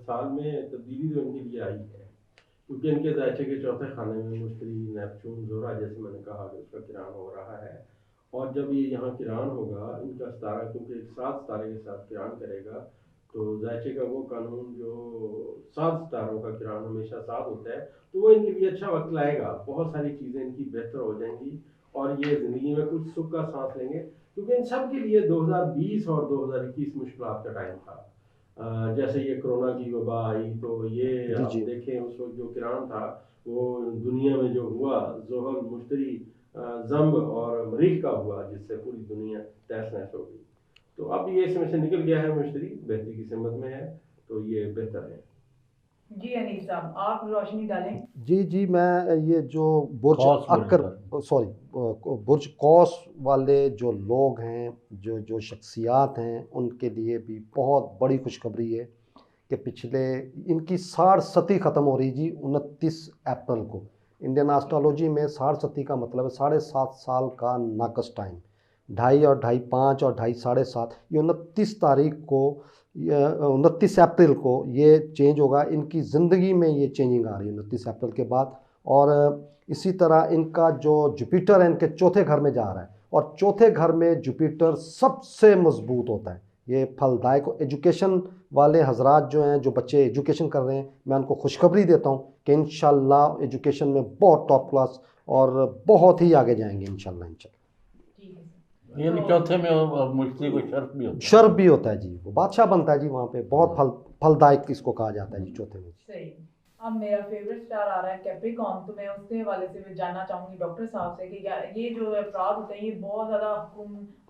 साल में तब्दीली तो इनके लिए आई है, क्योंकि इनके ज़ायचे के चौथे खाने में मुश्तरी, नेपचून, ज़ोरा, जैसे मैंने कहा कि उसका किरान हो रहा है। और जब ये यहाँ किरान होगा, इनका सितारा क्योंकि 7 सितारे के साथ किरान करेगा, तो ज़ायचे का वो कानून जो 7 सितारों का किरान हमेशा 7 होता है, तो वो इनके लिए अच्छा वक्त लाएगा। बहुत सारी चीज़ें इनकी बेहतर हो जाएंगी और ये ज़िंदगी में कुछ सुख का सांस लेंगे, क्योंकि इन सब के लिए 2020 और 2021 मुश्किलात का टाइम था। जैसे ये कोरोना की वबा आई, तो ये आप जी देखें उस वक्त जो किरान था वो दुनिया में जो हुआ, जोहल, मुश्तरी, जंब और मरीख का हुआ, जिससे पूरी दुनिया तहस नहस हो गई। तो अब ये इसमें से निकल गया है, मुश्तरी बेहतरी की सिमत में है, तो ये बेहतर है। जी अनीस साहब, आप रोशनी डालें। जी मैं ये जो बुर्ज कौस बुर्ज अकर पर। सॉरी बुर्ज कौस वाले जो लोग हैं, जो शख्सियात हैं, उनके लिए भी बहुत बड़ी खुशखबरी है कि पिछले इनकी साढ़ सती ख़त्म हो रही जी 29 अप्रैल को। इंडियन एस्ट्रोलॉजी में साढ़ सती का मतलब है 7.5 साल का नाकस टाइम। 2.5 और 2.5 5 और 2.5 7.5, ये 29 तारीख को, 29 अप्रैल को ये चेंज होगा। इनकी ज़िंदगी में ये चेंजिंग आ रही है 29 अप्रैल के बाद। और इसी तरह इनका जो जुपिटर है इनके चौथे घर में जा रहा है, और चौथे घर में जुपिटर सबसे मजबूत होता है। ये फलदायक एजुकेशन वाले हजरात जो हैं, जो बच्चे एजुकेशन कर रहे हैं, मैं उनको खुशखबरी देता हूँ कि इंशाल्लाह एजुकेशन में बहुत टॉप क्लास और बहुत ही आगे जाएंगे इंशाल्लाह। यानी चौथे में मुश्तरी को शर्फ भी होता है। शर्फ भी होता है जी, वो बादशाह बनता है जी वहाँ पे, बहुत फलदायक इसको कहा जाता है जी चौथे में। सही। अब मेरा फेवरेट स्टार आ रहा है कैप्रिकॉर्न, तो मैं उसके हवाले से भी जानना चाहूँगी डॉक्टर साहब से कि ये जो अफराद होते हैं ये बहुत ज़्यादा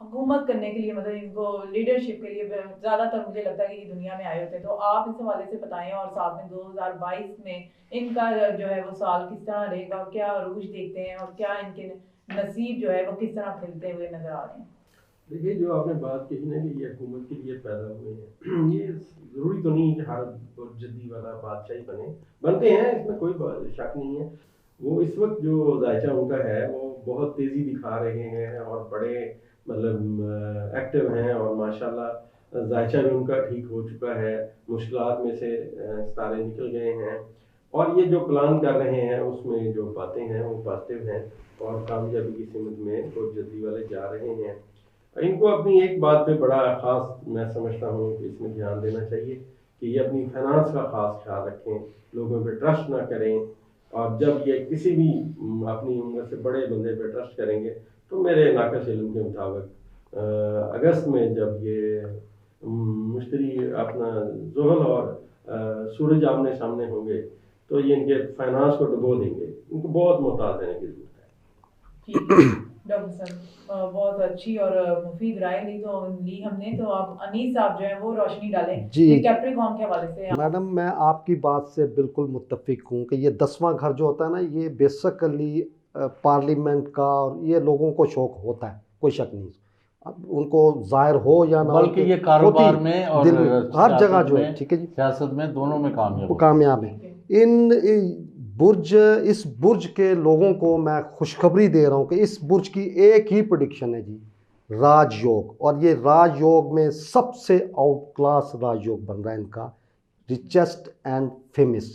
हुकूमत करने के लिए, मतलब इनको लीडरशिप के लिए ज़्यादातर मुझे लगता है कि ये दुनिया में आए होते हैं। तो आप इस हवाले से बताएं, और साथ में 2022 में इनका जो है वो साल किस तरह रहेगा, और क्या अरूज देखते हैं, और क्या इनके नसीब जो है वो किस तरह खिलते हुए नजर आ रहे हैं? देखिए, जो आपने बात कही ना कि ये हुकूमत के लिए पैदा हुए हैं, ये ज़रूरी तो नहीं कि हर जद्दी वाला बादशाही बनते हैं, इसमें कोई शक नहीं है। वो इस वक्त जो जायचा उनका है वो बहुत तेज़ी दिखा रहे हैं और बड़े मतलब एक्टिव हैं, और माशाल्लाह जायचा भी उनका ठीक हो चुका है, मुश्किलात में से सितारे निकल गए हैं, और ये जो प्लान कर रहे हैं उसमें जो बातें हैं वो पॉजिटिव हैं, और कामयाबी की सिमत में बहुत जल्दी वाले जा रहे हैं। इनको अपनी एक बात पे बड़ा ख़ास मैं समझता हूँ कि इसमें ध्यान देना चाहिए कि ये अपनी फाइनेंस का ख़ास ख्याल रखें, लोगों पे ट्रस्ट ना करें, और जब ये किसी भी अपनी उम्र से बड़े बंदे पे ट्रस्ट करेंगे, तो मेरे नाक़िस इल्म के मुताबिक अगस्त में जब ये मुश्तरी अपना ज़ोहल और सूरज आमने सामने होंगे, तो ये इनके फाइनेंस को डुबो देंगे। इनको बहुत मोहतात रहने की ज़रूरत है। डॉक्टर साहब बहुत अच्छी और मुफीद राय ली हमने। तो आप अनीस साहब जो है वो रोशनी डालें जी कैप्रिकॉर्न के हवाले से। मैडम, मैं आपकी बात से बिल्कुल मुत्तफिक हूँ कि ये 10वां घर जो होता है ना, ये बेसिकली पार्लियामेंट का, और ये लोगों को शौक होता है, कोई शक नहीं। अब उनको जाहिर हो या ना, बल्कि ये कारोबार में और हर जगह जो है, ठीक है जी, सियासत में दोनों में कामयाब है। इस बुर्ज के लोगों को मैं खुशखबरी दे रहा हूँ कि इस बुर्ज की एक ही प्रेडिक्शन है जी, राजयोग। और ये राजयोग में सबसे आउट क्लास राजयोग बन रहा है इनका, रिचेस्ट एंड फेमस,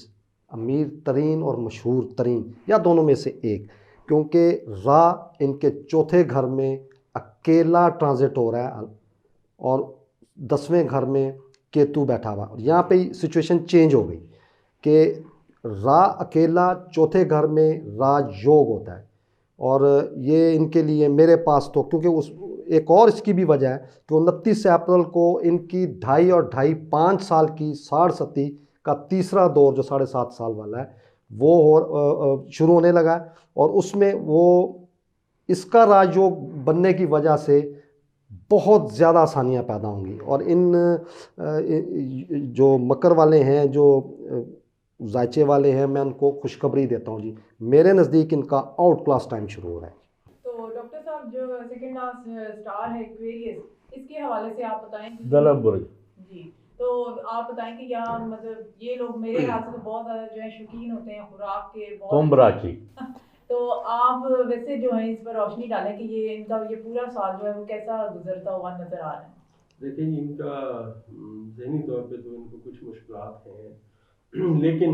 अमीर तरीन और मशहूर तरीन, या दोनों में से एक। क्योंकि रा इनके चौथे घर में अकेला ट्रांजिट हो रहा है, और 10वें घर में केतु बैठा हुआ। और यहाँ पे सिचुएशन चेंज हो गई कि रा अकेला चौथे घर में राजयोग होता है, और ये इनके लिए मेरे पास तो, क्योंकि उस एक और इसकी भी वजह है कि 29 अप्रैल को इनकी 2.5 और 2.5 5 साल की साढ़ सती का तीसरा दौर जो 7.5 साल वाला है वो शुरू होने लगा है, और उसमें वो इसका राजयोग बनने की वजह से बहुत ज़्यादा आसानियाँ पैदा होंगी। और इन जो मकर वाले हैं, जो जायचे वाले हैं, मैं उनको खुशखबरी देता हूँ जी, मेरे नज़दीक इनका आउट क्लास टाइम शुरू हो रहा है। तो डॉक्टर साहब, जो सेकंड स्टार है एक्वेरियस, इसके हवाले से आप बताएं दलब बुर्ज जी। तो आप बताएं कि यहाँ मतलब ये लोग मेरे ख्याल से तो बहुत ज़्यादा जो है शौकीन होते हैं खुराक के, बहुत कुंभ राशि। तो आप वैसे जो है इस पर रोशनी डालें कि ये इनका ये पूरा साल जो है वो कैसा गुजरता हुआ नजर आ रहा है। देखिए, इनका ज़हनी तौर पे तो इनको कुछ मुश्किलात हैं, लेकिन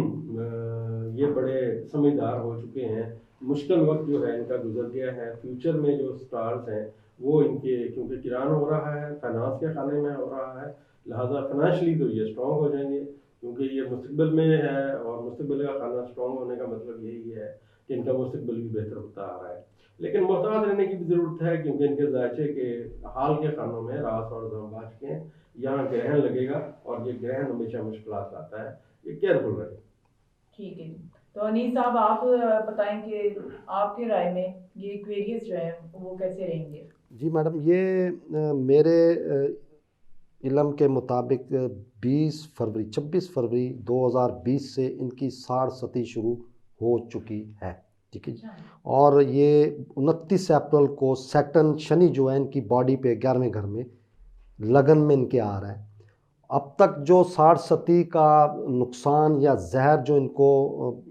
ये बड़े समझदार हो चुके हैं। मुश्किल वक्त जो है इनका गुजर गया है। फ्यूचर में जो स्टार्स हैं वो इनके, क्योंकि किरान हो रहा है, फाइनेंस के खाने में हो रहा है, लिहाजा फाइनेंशियली तो ये स्ट्रॉन्ग हो जाएंगे, क्योंकि ये मुस्तकबिल में है, और मुस्तकबिल का खाना स्ट्रॉन्ग होने का मतलब यही है कि इनका मुस्तकबिल भी बेहतर होता आ रहा है। लेकिन मोहतात रहने की भी ज़रूरत है, क्योंकि इनके जायचे के हाल के खानों में रास और जम आ चुके हैं। यहाँ ग्रहण लगेगा और ये ग्रहण हमेशा मुश्किलात लाता है, ये केयरफुल रहे। ठीक है जी। तो अनीस साहब, आप बताएं कि आपके राय में ये एक्वेरियस जो है वो कैसे रहेंगे। जी मैडम, ये मेरे इल्म के मुताबिक 26 फरवरी 2020 से इनकी साड़ सती शुरू हो चुकी है, ठीक है जी। और ये 29 अप्रैल को सैटर्न शनि जो है इनकी बॉडी पे 11वें घर में लगन में इनके आ रहा है। अब तक जो साड़ सती का नुकसान या जहर जो इनको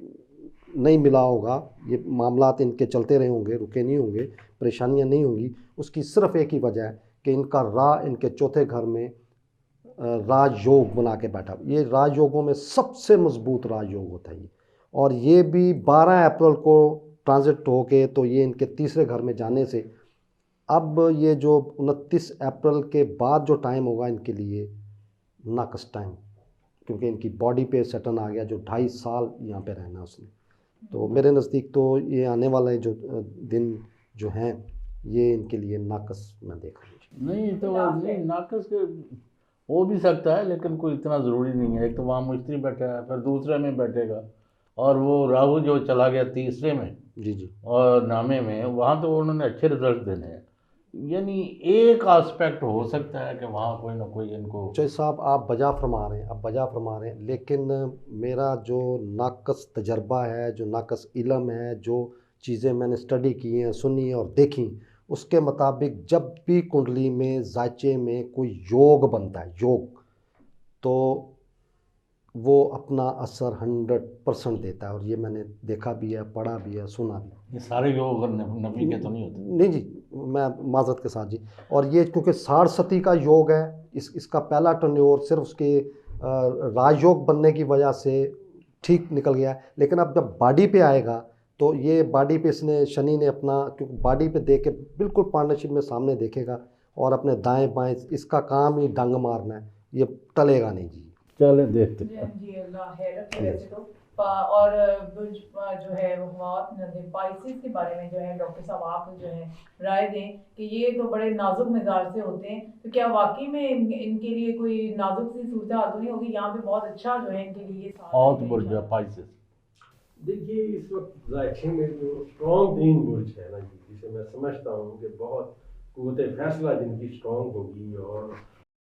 नहीं मिला होगा, ये मामलात इनके चलते रहे होंगे, रुके नहीं होंगे, परेशानियां नहीं होंगी, उसकी सिर्फ एक ही वजह है कि इनका राह इनके चौथे घर में राजयोग बना के बैठा। ये राजयोगों में सबसे मजबूत राजयोग होता है ये, और ये भी 12 अप्रैल को ट्रांजिट होके तो ये इनके तीसरे घर में जाने से अब ये जो 29 अप्रैल के बाद जो टाइम होगा इनके लिए नाकस टाइम, क्योंकि इनकी बॉडी पे सैटर्न आ गया जो 2.5 साल यहाँ पे रहना उसने। तो मेरे नज़दीक तो ये आने वाले जो दिन जो हैं ये इनके लिए नाकस मैं देख रही हूँ। नहीं तो नहीं, नाकस के हो भी सकता है, लेकिन कोई इतना ज़रूरी नहीं है। एक तो वहाँ मिस्त्री बैठा है, फिर दूसरे में बैठेगा, और वो राहु जो चला गया तीसरे में जी जी, और नामे में, वहाँ तो उन्होंने अच्छे रिजल्ट देने हैं। यानी एक आस्पेक्ट हो सकता है कि वहाँ कोई ना कोई इनको। चौधरी साहब आप बजा फरमा रहे हैं, आप बजा फरमा रहे हैं, लेकिन मेरा जो नाकस तजर्बा है, जो नाकस इल्म है, जो चीज़ें मैंने स्टडी की हैं, सुनी और देखी, उसके मुताबिक जब भी कुंडली में जायचे में कोई योग बनता है, योग, तो वो अपना असर 100% देता है। और ये मैंने देखा भी है, पढ़ा भी है, सुना भी है। ये सारे योग नबी के तो नहीं होते। नहीं जी, मैं माजरत के साथ जी। और ये क्योंकि साड़ सती का योग है, इसका पहला टर्न्योवर सिर्फ उसके राजयोग बनने की वजह से ठीक निकल गया है। लेकिन अब जब बॉडी पे आएगा तो ये बॉडी पे इसने शनि ने अपना, क्योंकि बॉडी पे देख के बिल्कुल पार्टनरशिप में सामने देखेगा और अपने दाएं बाएं इसका काम ही डंग मारना है, ये टलेगा नहीं जी। चले देखते जी जी, अल्लाह खैर रखे। वैसे तो और बुर्ज जो है वो पाइसेस के बारे में जो है डॉक्टर साहब आप जो है राय दें कि ये तो बड़े नाजुक मिजाज से होते हैं, तो क्या वाकई में इनके लिए कोई नाजुक सी सूरत हाल तो नहीं होगी। यहाँ पे बहुत अच्छा जो है इनके लिए औत बुर्ज पाइसेस। देखिए, इस वक्त जायचे में जो स्ट्रॉन्ग तीन बुर्ज है ना जी, जिसे मैं समझता हूँ कि बहुत कुव्वत फैसला जिनकी स्ट्रॉन्ग होगी और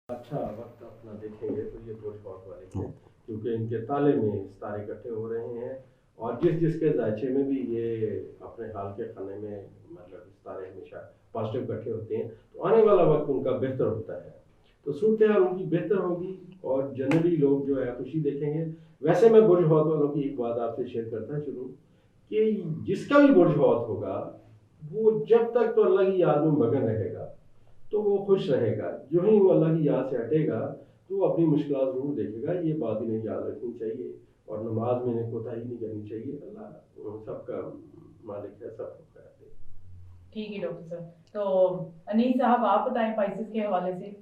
अच्छा वक्त अपना देखेंगे, तो ये बुर्ज बहुत वाले हैं, क्योंकि इनके ताले में सितारे इकट्ठे हो रहे हैं, और जिसके जायचे में भी ये अपने हाल के खाने में मतलब सितारे हमेशा पॉजिटिव इकट्ठे होते हैं, तो आने वाला वक्त उनका बेहतर होता है, तो सूरत हाल उनकी बेहतर होगी और जनरली लोग जो है खुशी देखेंगे। वैसे मैं बुर्ज हौत वालों की एक बात आपसे शेयर करता शुरू, कि जिसका भी बुर्ज हौत होगा वो जब तक तो अल्लाह की याद में मगन रहेगा तो वो खुश रहेगा। जो ही वो अल्लाह की याद से हटेगा तो वो अपनी मुश्किलात जरूर देखेगा। ये बात इन्हें याद रखनी चाहिए और नमाज में इन्हें कोताही नहीं करनी चाहिए। अल्लाह सबका मालिक है, सबको खैर दे। ठीक है डॉक्टर साहब। तो अनीस साहब आप बताएं पाइसेस के हवाले से।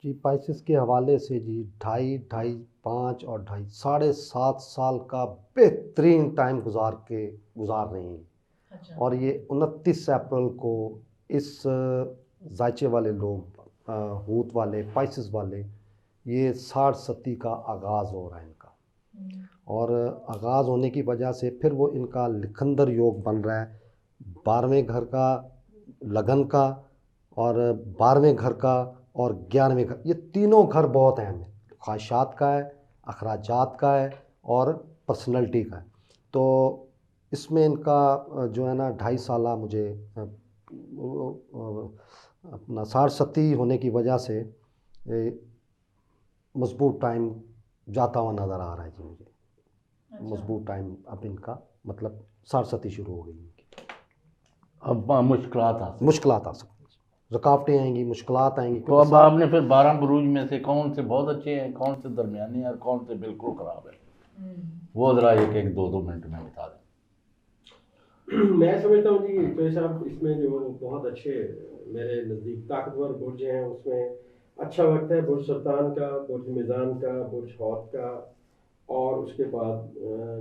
जी पाइसेस के हवाले से जी 2.5, 5 और 2.5, 7.5 साल का बेहतरीन टाइम गुजार रही हैं। अच्छा। और ये 29 अप्रैल को इस जायचे वाले लोग, हूत वाले, पाइसेस वाले, ये साड़ सती का आगाज़ हो रहा है इनका, और आगाज़ होने की वजह से फिर वो इनका लिखंदर योग बन रहा है 12वें घर का, लगन का, और 12वें घर का और 11वें घर। ये तीनों घर बहुत अहम है, ख्वाहिशात का है, अखराजात का है और पर्सनैलिटी का है। तो इसमें इनका जो है ना 2.5 साल मुझे अपना सारस्वती होने की वजह से मजबूत टाइम जाता हुआ नज़र आ रहा है जी मुझे। अच्छा। मजबूत टाइम अब इनका मतलब सारस्वती शुरू हो गई इनकी। अब मुश्किलात आ सकती। मुश्किलात आ सकती हैं, रुकावटें आएंगी, मुश्किलात आएंगी। तो अब आपने फिर 12 बुरूज में से कौन से बहुत अच्छे हैं, कौन से दरमियाने हैं और कौन से बिल्कुल ख़राब है, वो ज़रा एक एक 2-2 मिनट में बता दें। मैं समझता हूँ जी तो साहब, इसमें जो बहुत अच्छे मेरे नज़दीक ताकतवर बुर्ज हैं, उसमें अच्छा वक्त है बुर्ज सुल्तान का, बुर्ज मिज़ान का, बुर्ज हौत का, और उसके बाद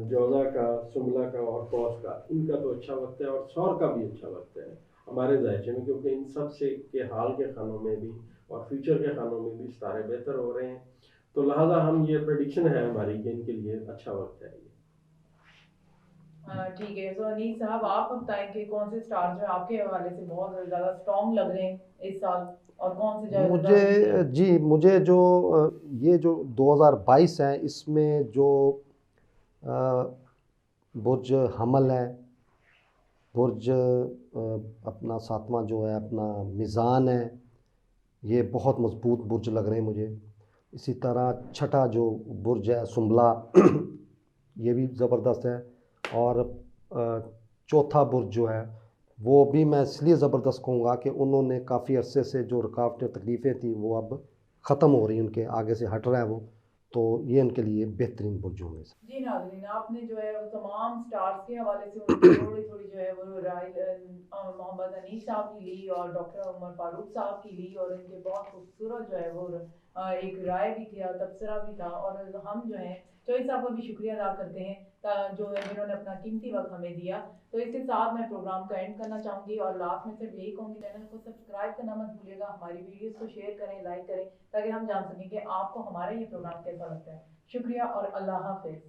जौज़ा का, सुमला का और कौस का। इनका तो अच्छा वक्त है, और सौर का भी अच्छा वक्त है हमारे जायचे में, क्योंकि इन सब से के हाल के खानों में भी और फ्यूचर के खानों में भी सितारे बेहतर हो रहे हैं। तो लिहाजा हम ये प्रेडिक्शन है हमारी कि इनके लिए अच्छा वक्त है ये। ठीक है। तो अनीस साहब, आप बताएं कि कौन से स्टार जो है आपके हवाले से बहुत ज़्यादा स्ट्रॉन्ग लग रहे हैं इस साल, और कौन से जो है मुझे जो ये जो 2022 है, इसमें जो बुर्ज हमल है, बुर्ज अपना 7वां जो है अपना मिज़ान है, ये बहुत मजबूत बुर्ज लग रहे हैं मुझे। इसी तरह छठा जो बुर्ज है सुम्बला ये भी ज़बरदस्त है, और चौथा बुर्ज जो है वो भी मैं इसलिए ज़बरदस्त कहूँगा कि उन्होंने काफ़ी अरसे से जो रुकावटें तकलीफ़ें थी वो अब ख़त्म हो रही हैं, उनके आगे से हट रहा है वो, तो ये उनके लिए बेहतरीन बुर्ज होंगे। जी नाज़रीन, आपने जो है वो तमाम स्टार्स के हवाले से उनकी थोड़ी थोड़ी जो है वो राय मोहम्मद अनीस साहब की ली और डॉक्टर उमर फारूक साहब की ली, और इनके बहुत खूबसूरत जो है वो एक राय भी किया, तबसरा भी था, और हम जो है चौधरी साहब का भी शुक्रिया अदा करते हैं जो जिन्होंने अपना कीमती वक्त हमें दिया। तो इसके साथ मैं प्रोग्राम का एंड करना चाहूँगी, और लास्ट में सिर्फ यही कहूँगी, चैनल को सब्सक्राइब करना मत भूलिएगा, हमारी वीडियोस को शेयर करें, लाइक करें, ताकि हम जान सकें कि आपको हमारा ये प्रोग्राम कैसा लगता है। शुक्रिया और अल्लाह हाफ़िज़।